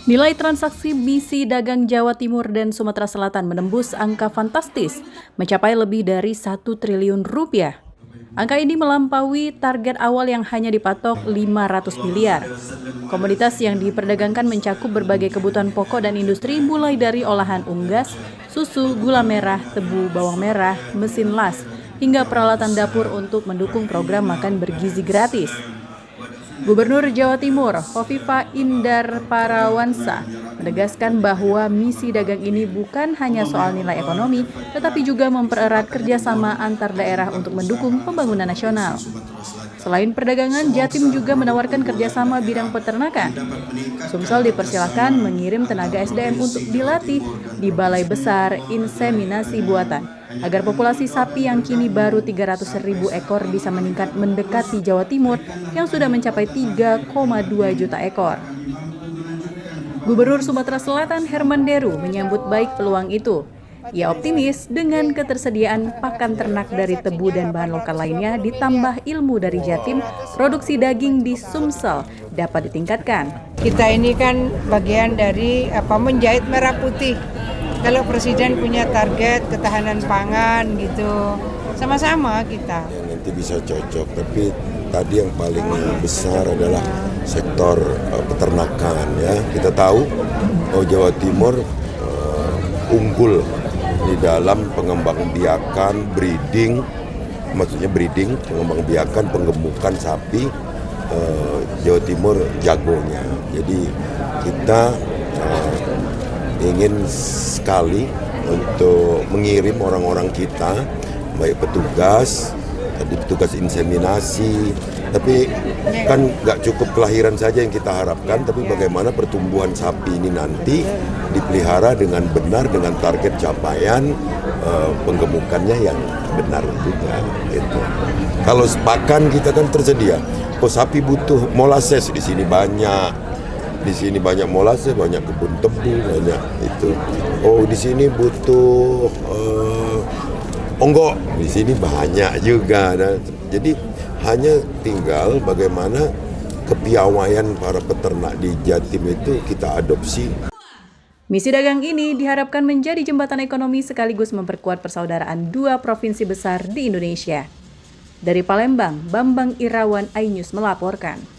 Nilai transaksi misi dagang Jawa Timur dan Sumatera Selatan menembus angka fantastis, mencapai lebih dari 1 triliun rupiah. Angka ini melampaui target awal yang hanya dipatok 500 miliar. Komoditas yang diperdagangkan mencakup berbagai kebutuhan pokok dan industri mulai dari olahan unggas, susu, gula merah, tebu, bawang merah, mesin las, hingga peralatan dapur untuk mendukung program makan bergizi gratis. Gubernur Jawa Timur, Khofifah Indar Parawansa, menegaskan bahwa misi dagang ini bukan hanya soal nilai ekonomi, tetapi juga mempererat kerjasama antar daerah untuk mendukung pembangunan nasional. Selain perdagangan, Jatim juga menawarkan kerjasama bidang peternakan. Sumsel dipersilakan mengirim tenaga SDM untuk dilatih di Balai Besar Inseminasi Buatan, agar populasi sapi yang kini baru 300.000 ekor bisa meningkat mendekati Jawa Timur yang sudah mencapai 3,2 juta ekor. Gubernur Sumatera Selatan Herman Deru menyambut baik peluang itu. Ia optimis dengan ketersediaan pakan ternak dari tebu dan bahan lokal lainnya ditambah ilmu dari Jatim, produksi daging di Sumsel dapat ditingkatkan. Kita ini kan bagian dari menjahit merah putih. Kalau Presiden punya target ketahanan pangan gitu, sama-sama kita. Nanti bisa cocok, tapi tadi yang paling besar adalah sektor peternakan ya. Kita tahu Jawa Timur unggul di dalam pengembangbiakan breeding, pengembangbiakan penggemukan sapi. Jawa Timur jagonya. Jadi kita ingin sekali untuk mengirim orang-orang kita, baik petugas inseminasi, tapi kan nggak cukup kelahiran saja yang kita harapkan, tapi bagaimana pertumbuhan sapi ini nanti dipelihara dengan benar dengan target capaian penggemukannya yang benar juga. Gitu. Kalau pakan kita kan tersedia, sapi butuh molasses di sini banyak. Di sini banyak molasses, banyak kebun tebu, banyak itu. Di sini butuh onggok, di sini banyak juga. Nah, jadi hanya tinggal bagaimana kepiawaian para peternak di Jatim itu kita adopsi. Misi dagang ini diharapkan menjadi jembatan ekonomi sekaligus memperkuat persaudaraan dua provinsi besar di Indonesia. Dari Palembang, Bambang Irawan, iNews melaporkan.